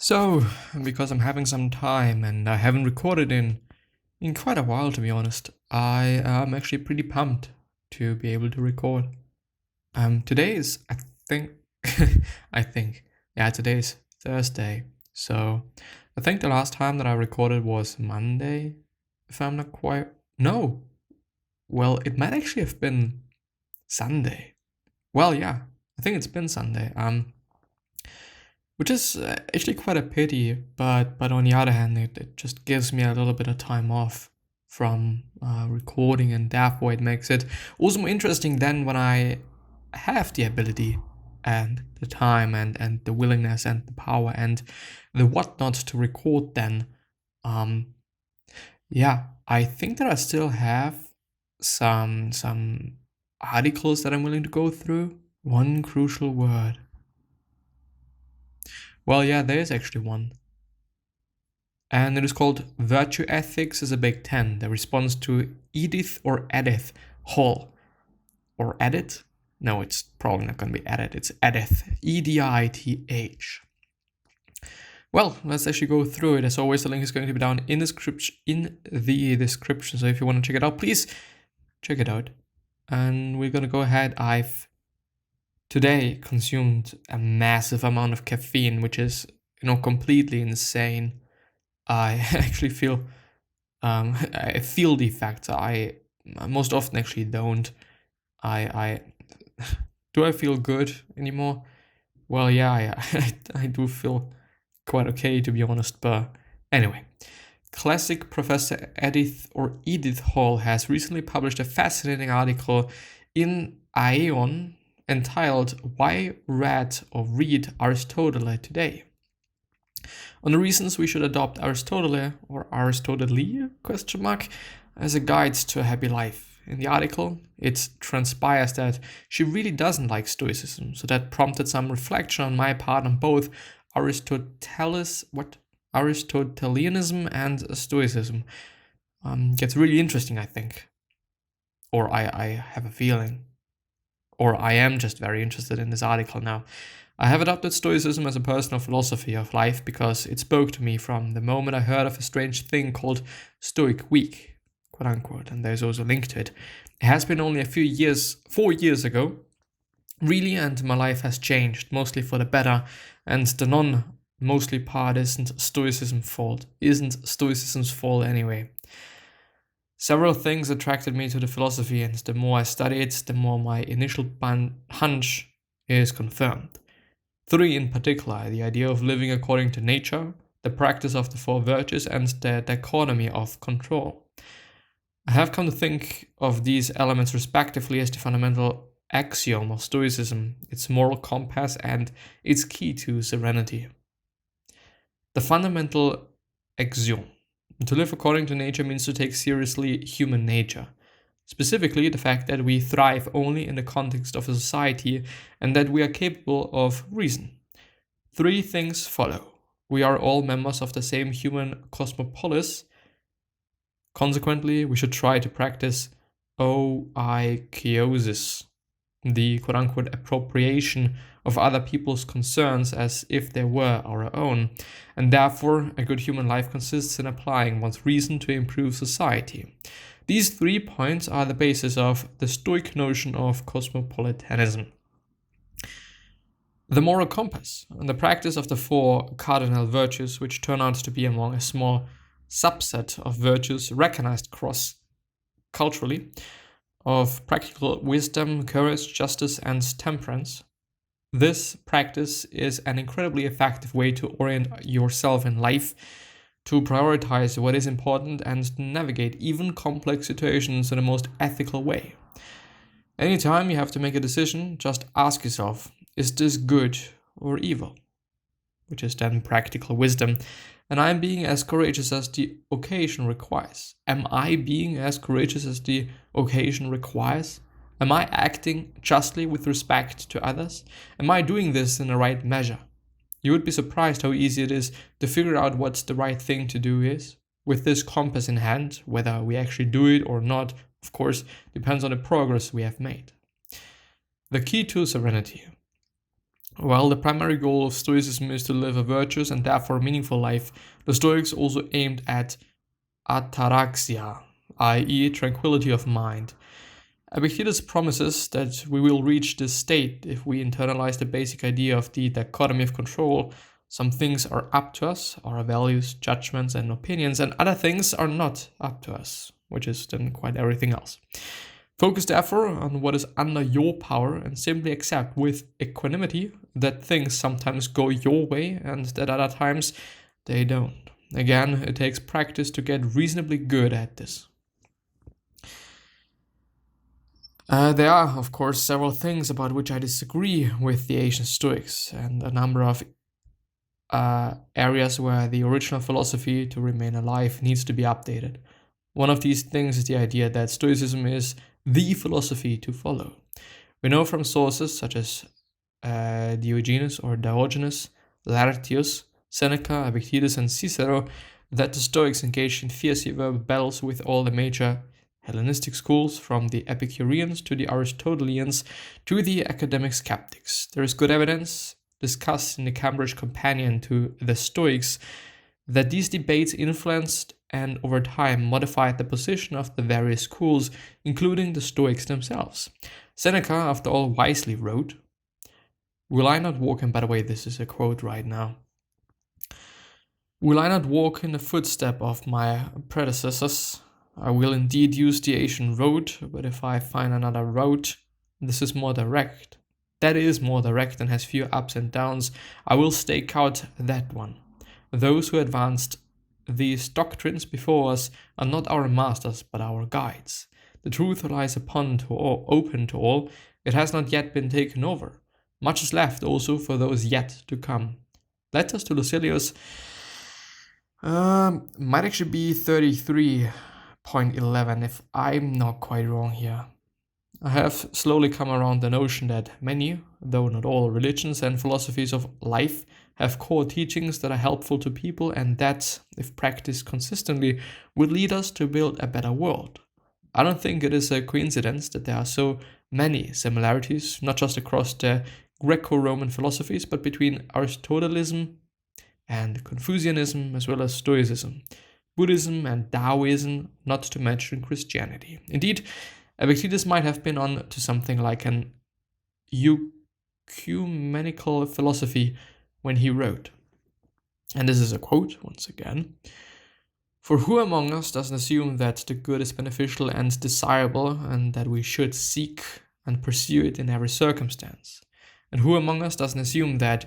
So, because I'm having some time and I haven't recorded in quite a while, to be honest, I am actually pretty pumped to be able to record. Today is, I think, today is Thursday. So, I think the last time that I recorded was Monday, if I'm not quite. No. Well, it might actually have been Sunday. Well, yeah, I think it's been Sunday. Which is actually quite a pity, but on the other hand, it just gives me a little bit of time off from recording, and therefore it makes it also more interesting then when I have the ability and the time and the willingness and the power and the whatnot to record then. I think that I still have some articles that I'm willing to go through. One crucial word. Well, yeah, there is actually one. And it is called Virtue Ethics as a Big Ten, the response to Edith or Edith Hall. Or Edith? No, it's probably not going to be Edith, it's Edith. Edith. Well, let's actually go through it. As always, the link is going to be down in the description. So if you want to check it out, please check it out. And we're going to go ahead. I've today consumed a massive amount of caffeine, which is, completely insane. I actually feel, I feel the effects. I most often actually don't. Do I feel good anymore? Well, yeah, I do feel quite okay, to be honest. But anyway, classic Professor Edith Hall has recently published a fascinating article in Aeon entitled "Why Read Aristotle Today?" on the reasons we should adopt Aristotle or Aristotle as a guide to a happy life. In the article, it transpires that she really doesn't like Stoicism, so that prompted some reflection on my part on both Aristotelianism and Stoicism. Gets really interesting, I think. Or I have a feeling. Or I am just very interested in this article now. I have adopted Stoicism as a personal philosophy of life because it spoke to me from the moment I heard of a strange thing called Stoic Week, quote unquote, and there's also a link to it. It has been only 4 years ago, really, and my life has changed, mostly for the better, and the non-mostly part isn't Stoicism's fault anyway. Several things attracted me to the philosophy, and the more I study it, the more my initial hunch is confirmed. 3 in particular: the idea of living according to nature, the practice of the 4 virtues, and the dichotomy of control. I have come to think of these elements respectively as the fundamental axiom of Stoicism, its moral compass, and its key to serenity. The fundamental axiom. To live according to nature means to take seriously human nature. Specifically, the fact that we thrive only in the context of a society and that we are capable of reason. 3 things follow. We are all members of the same human cosmopolis. Consequently, we should try to practice oikiosis, the quote-unquote appropriation of other people's concerns as if they were our own, and therefore a good human life consists in applying one's reason to improve society. These 3 points are the basis of the Stoic notion of cosmopolitanism. The moral compass, and the practice of the 4 cardinal virtues, which turn out to be among a small subset of virtues recognized cross-culturally, of practical wisdom, courage, justice, and temperance. This practice is an incredibly effective way to orient yourself in life, to prioritize what is important, and navigate even complex situations in the most ethical way. Anytime you have to make a decision, just ask yourself, is this good or evil? Which is then practical wisdom. And I'm being as courageous as the occasion requires. Am I being as courageous as the occasion requires? Am I acting justly with respect to others? Am I doing this in the right measure? You would be surprised how easy it is to figure out what the right thing to do is. With this compass in hand, whether we actually do it or not, of course, depends on the progress we have made. The key to serenity. While the primary goal of Stoicism is to live a virtuous and therefore meaningful life, the Stoics also aimed at ataraxia, i.e. tranquility of mind. Epictetus promises that we will reach this state if we internalize the basic idea of the dichotomy of control. Some things are up to us, our values, judgments, and opinions, and other things are not up to us, which is then quite everything else. Focus therefore on what is under your power and simply accept with equanimity that things sometimes go your way and that other times they don't. Again, it takes practice to get reasonably good at this. There are, of course, several things about which I disagree with the ancient Stoics, and a number of areas where the original philosophy to remain alive needs to be updated. One of these things is the idea that Stoicism is the philosophy to follow. We know from sources such as Diogenes or Diogenes, Laertius, Seneca, Epictetus, and Cicero that the Stoics engaged in fierce verbal battles with all the major Hellenistic schools, from the Epicureans to the Aristotelians to the academic skeptics. There is good evidence, discussed in the Cambridge Companion to the Stoics, that these debates influenced and over time modified the position of the various schools, including the Stoics themselves. Seneca, after all, wisely wrote, "Will I not walk," and by the way, this is a quote right now, "Will I not walk in the footstep of my predecessors? I will indeed use the Asian road, but if I find another road, this is more direct. That is more direct and has fewer ups and downs. I will stake out that one. Those who advanced these doctrines before us are not our masters, but our guides. The truth lies open to all. It has not yet been taken over. Much is left also for those yet to come." Letters to Lucilius might actually be 33.11 if I'm not quite wrong here. I have slowly come around the notion that many, though not all, religions and philosophies of life have core teachings that are helpful to people, and that, if practiced consistently, would lead us to build a better world. I don't think it is a coincidence that there are so many similarities, not just across the Greco-Roman philosophies, but between Aristotelianism and Confucianism, as well as Stoicism, Buddhism and Taoism, not to mention Christianity. Indeed, Epictetus might have been on to something like an ecumenical philosophy when he wrote, and this is a quote once again, "For who among us doesn't assume that the good is beneficial and desirable, and that we should seek and pursue it in every circumstance? And who among us doesn't assume that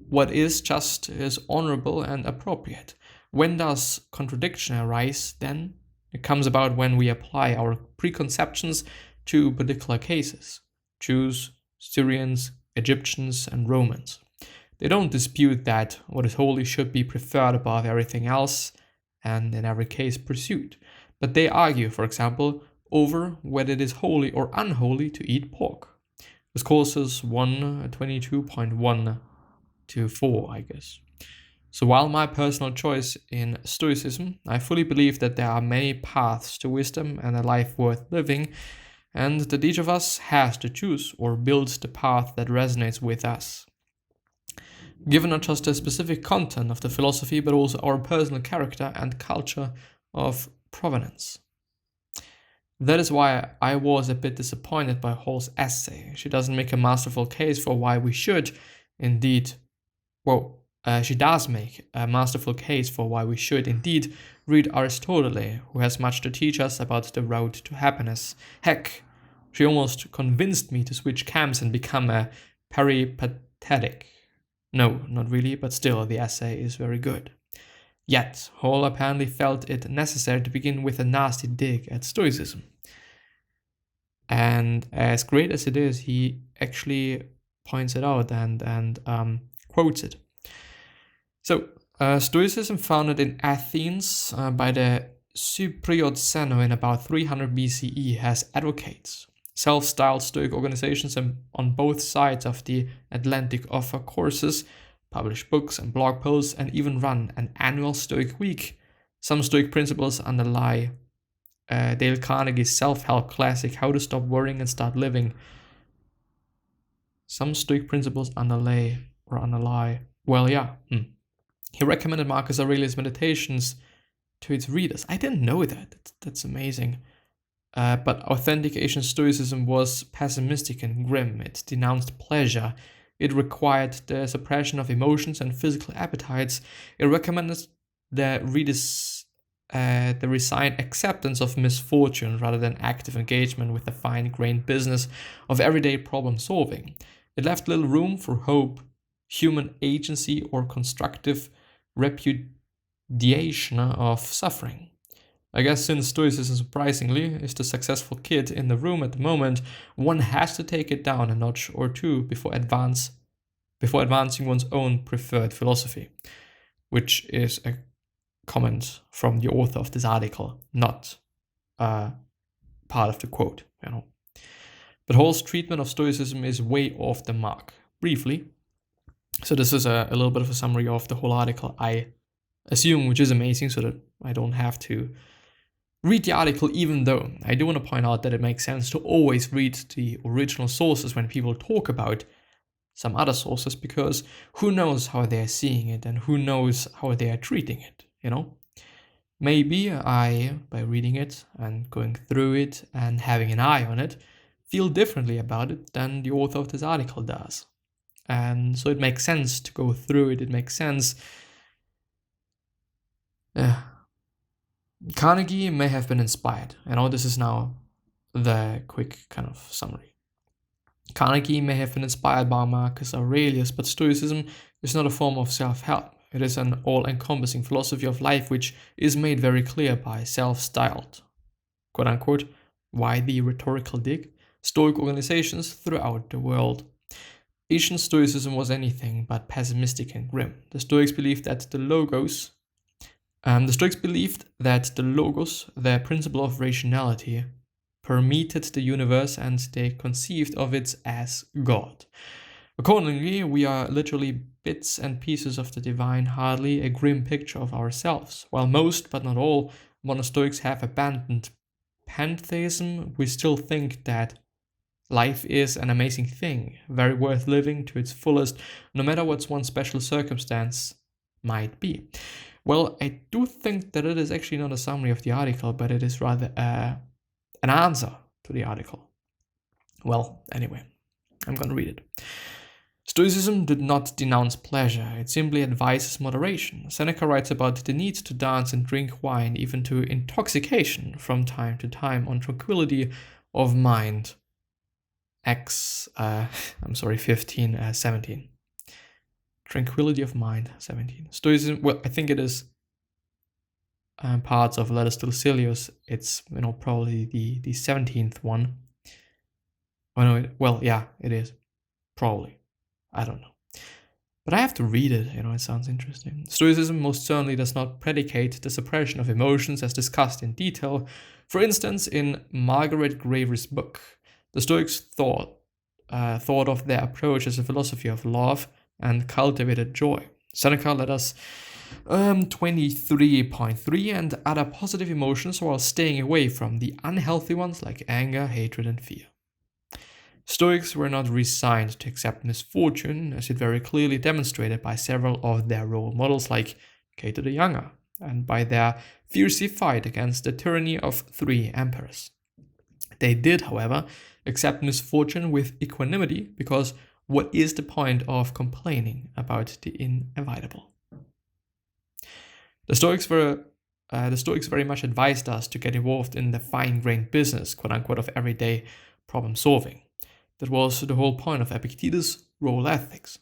what is just is honorable and appropriate? When does contradiction arise then? It comes about when we apply our preconceptions to particular cases. Jews, Syrians, Egyptians, and Romans. They don't dispute that what is holy should be preferred above everything else, and in every case pursued. But they argue, for example, over whether it is holy or unholy to eat pork. Discourses 122.1 to 4, I guess. So while my personal choice in Stoicism, I fully believe that there are many paths to wisdom and a life worth living, and that each of us has to choose or build the path that resonates with us. Given not just the specific content of the philosophy, but also our personal character and culture of provenance. That is why I was a bit disappointed by Hall's essay. She doesn't make a masterful case for why we should indeed, she does make a masterful case for why we should indeed read Aristotle, who has much to teach us about the road to happiness. Heck, she almost convinced me to switch camps and become a peripatetic. No, not really, but still, the essay is very good. Yet, Hall apparently felt it necessary to begin with a nasty dig at Stoicism. And as great as it is, he actually points it out and quotes it. So, Stoicism, founded in Athens by the Cypriot Zeno in about 300 BCE, has advocates. Self-styled Stoic organizations on both sides of the Atlantic offer courses, publish books and blog posts, and even run an annual Stoic week. Some Stoic principles underlie Dale Carnegie's self-help classic, How to Stop Worrying and Start Living. some Stoic principles underlie. Well, yeah. He recommended Marcus Aurelius' Meditations to its readers. I didn't know that. That's amazing. But authentic Asian Stoicism was pessimistic and grim. It denounced pleasure. It required the suppression of emotions and physical appetites. It recommended the readers the resigned acceptance of misfortune rather than active engagement with the fine-grained business of everyday problem solving. It left little room for hope, human agency, or constructive repudiation of suffering. I guess since Stoicism, surprisingly, is the successful kid in the room at the moment, one has to take it down a notch or two before advancing one's own preferred philosophy, which is a comment from the author of this article, not part of the quote, But Hall's treatment of Stoicism is way off the mark. Briefly, so this is a little bit of a summary of the whole article, I assume, which is amazing, so that I don't have to read the article, even though I do want to point out that it makes sense to always read the original sources when people talk about some other sources, because who knows how they're seeing it and who knows how they are treating it, Maybe I, by reading it and going through it and having an eye on it, feel differently about it than the author of this article does. And so it makes sense to go through it. It makes sense. Carnegie may have been inspired. This is now the quick kind of summary. Carnegie may have been inspired by Marcus Aurelius, but Stoicism is not a form of self-help. It is an all-encompassing philosophy of life which is made very clear by self-styled, quote-unquote, why the rhetorical dig, Stoic organizations throughout the world. Asian Stoicism was anything but pessimistic and grim. The Stoics believed that the logos, their principle of rationality, permeated the universe, and they conceived of it as God. Accordingly, we are literally bits and pieces of the divine, hardly a grim picture of ourselves. While most, but not all, modern Stoics have abandoned pantheism, we still think that life is an amazing thing, very worth living to its fullest, no matter what one's special circumstance might be. Well, I do think that it is actually not a summary of the article, but it is rather an answer to the article. Well, anyway, I'm gonna read it. Stoicism did not denounce pleasure, it simply advises moderation. Seneca writes about the need to dance and drink wine, even to intoxication from time to time, on tranquility of mind. 17. Tranquility of mind, 17. Stoicism, well, I think it is parts of Letters to Lucilius. It's, probably the 17th one. Oh no, it is. Probably. I don't know. But I have to read it, it sounds interesting. Stoicism most certainly does not predicate the suppression of emotions as discussed in detail. For instance, in Margaret Graver's book, the Stoics thought of their approach as a philosophy of love and cultivated joy. Seneca let us 23.3 and other positive emotions while staying away from the unhealthy ones like anger, hatred, and fear. Stoics were not resigned to accept misfortune, as it very clearly demonstrated by several of their role models like Cato the Younger, and by their fierce fight against the tyranny of 3 emperors. They did, however, accept misfortune with equanimity, because what is the point of complaining about the inevitable? The Stoics very much advised us to get involved in the fine-grained business, quote-unquote, of everyday problem solving. That was the whole point of Epictetus' role ethics.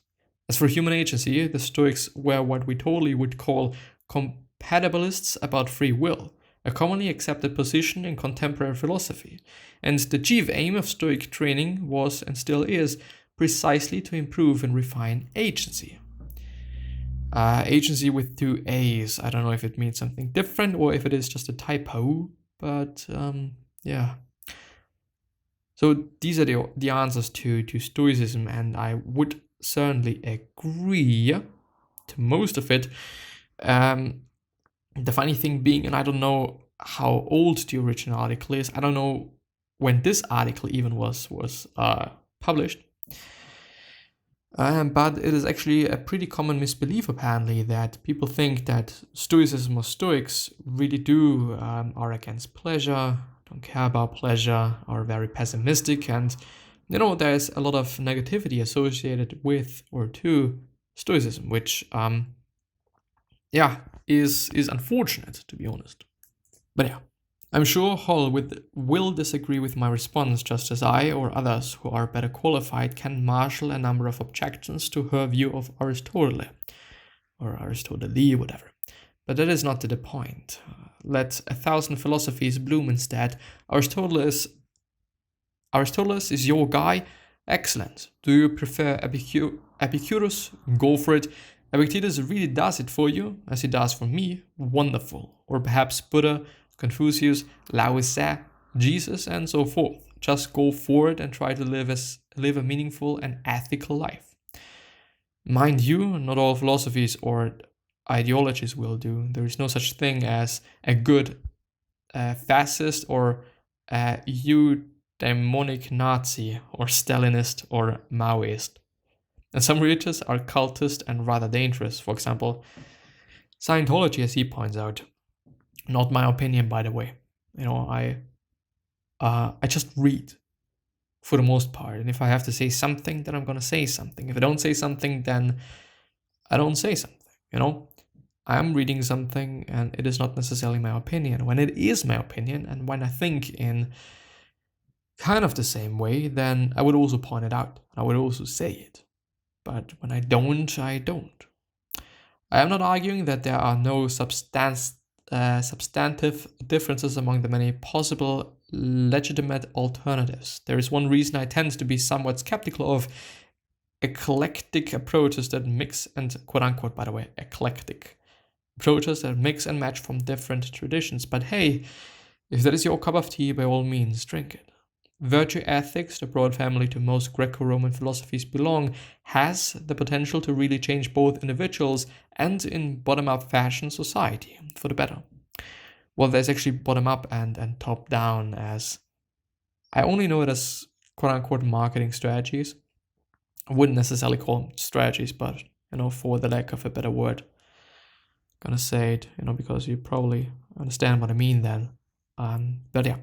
As for human agency, the Stoics were what we totally would call compatibilists about free will, a commonly accepted position in contemporary philosophy, and the chief aim of Stoic training was, and still is, precisely to improve and refine agency. Agency with 2 A's. I don't know if it means something different or if it is just a typo, but yeah. So these are the answers to Stoicism, and I would certainly agree to most of it. The funny thing being, and I don't know how old the original article is, I don't know when this article even was published, But it is actually a pretty common misbelief, apparently, that people think that Stoicism or Stoics really are against pleasure, don't care about pleasure, are very pessimistic, and there's a lot of negativity associated with or to Stoicism, which is unfortunate, to be honest. But yeah, I'm sure Hall will disagree with my response, just as I or others who are better qualified can marshal a number of objections to her view of Aristotle, or Aristotle, whatever. But that is not the point. Let 1,000 philosophies bloom instead. Aristotle is your guy? Excellent. Do you prefer Epicurus? Go for it. Epictetus really does it for you, as he does for me. Wonderful. Or perhaps Buddha, Confucius, Lao Tse, Jesus, and so forth. Just go for it and try to live a meaningful and ethical life. Mind you, not all philosophies or ideologies will do. There is no such thing as a good fascist or eudaimonic Nazi or Stalinist or Maoist. And some religions are cultist and rather dangerous. For example, Scientology, as he points out. Not my opinion, by the way. I just read for the most part. And if I have to say something, then I'm going to say something. If I don't say something, then I don't say something, I'm reading something and it is not necessarily my opinion. When it is my opinion and when I think in kind of the same way, then I would also point it out. I would also say it. But when I don't, I don't. I am not arguing that there are no substantive differences among the many possible legitimate alternatives. There is one reason I tend to be somewhat skeptical of eclectic approaches that mix and, quote unquote, by the way, eclectic approaches that mix and match from different traditions. But hey, if that is your cup of tea, by all means, drink it. Virtue ethics, the broad family to most Greco-Roman philosophies belong, has the potential to really change both individuals and, in bottom-up fashion, society for the better. Well, there's actually bottom-up and top-down, as I only know it as quote-unquote marketing strategies. I wouldn't necessarily call them strategies, but, for the lack of a better word, I'm gonna say it, because you probably understand what I mean then. But yeah.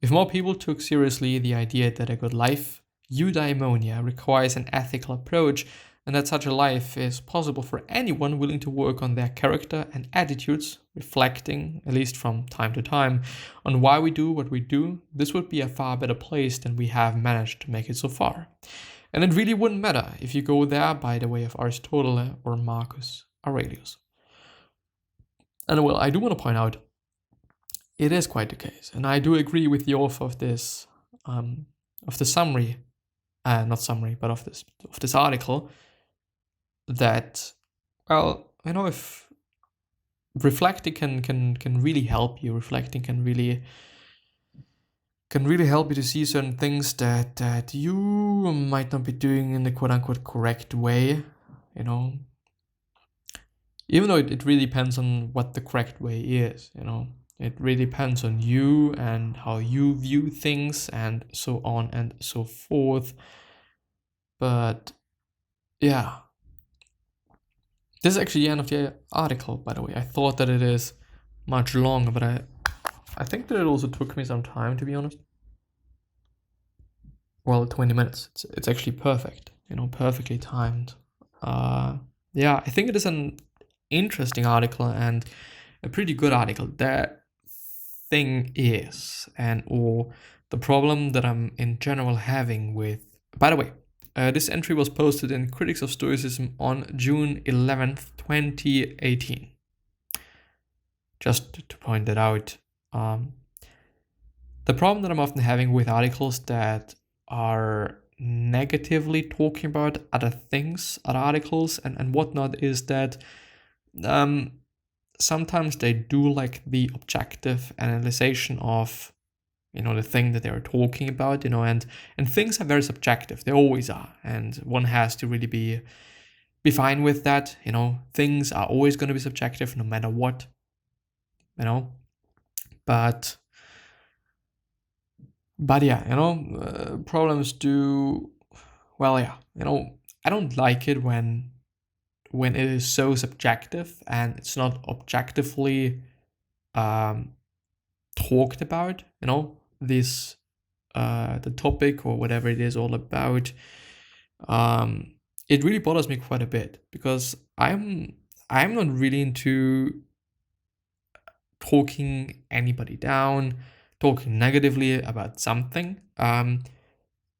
If more people took seriously the idea that a good life, eudaimonia, requires an ethical approach, and that such a life is possible for anyone willing to work on their character and attitudes, reflecting, at least from time to time, on why we do what we do, this would be a far better place than we have managed to make it so far. And it really wouldn't matter if you go there by the way of Aristotle or Marcus Aurelius. And well, I do want to point out, it is quite the case, and I do agree with the author of this, of the summary, not summary, but of this article, that, well, if reflecting can really help you. Reflecting can really help you to see certain things that you might not be doing in the quote unquote correct way, Even though it really depends on what the correct way is, It really depends on you and how you view things and so on and so forth. But yeah. This is actually the end of the article, by the way. I thought that it is much longer, but I think that it also took me some time, to be honest. Well, 20 minutes. It's actually perfect, perfectly timed. I think it is an interesting article and a pretty good article. Thing is, or the problem that I'm in general having with, by the way, this entry was posted in Critics of Stoicism on June 11th, 2018. Just to point that out. The problem that I'm often having with articles that are negatively talking about other things, other articles and whatnot, is that sometimes they do like the objective analyzation of, the thing that they're talking about, and things are very subjective. They always are. And one has to really be fine with that. Things are always going to be subjective no matter what, but yeah, problems do, well, yeah, I don't like it when it is so subjective and it's not objectively talked about, this the topic or whatever it is all about. It really bothers me quite a bit, because I'm not really into talking anybody down, talking negatively about something. I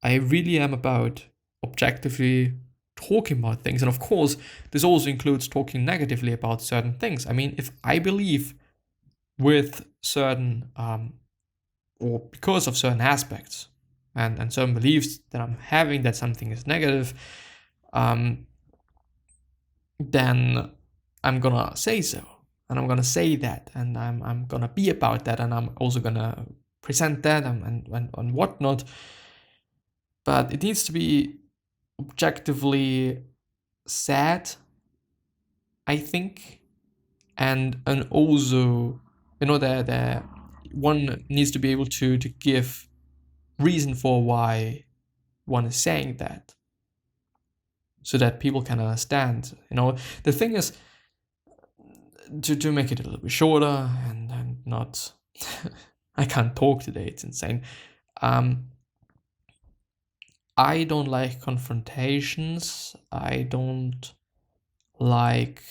really am about objectively talking about things. And of course, this also includes talking negatively about certain things. I mean, if I believe with certain, or because of certain aspects and certain beliefs that I'm having, that something is negative, then I'm gonna say so. And I'm gonna say that, and I'm gonna be about that, and I'm also gonna present that and whatnot. But it needs to be objectively said, I think, and also, that one needs to be able to give reason for why one is saying that, so that people can understand. The thing is, to make it a little bit shorter and not I can't talk today, it's insane. I don't like confrontations. I don't like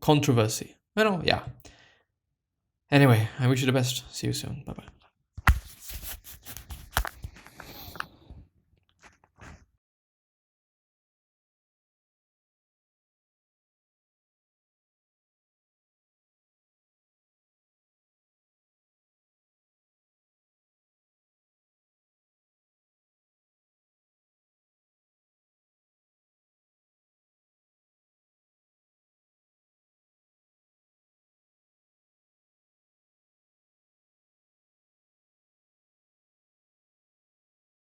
controversy. Yeah. Anyway, I wish you the best. See you soon. Bye bye.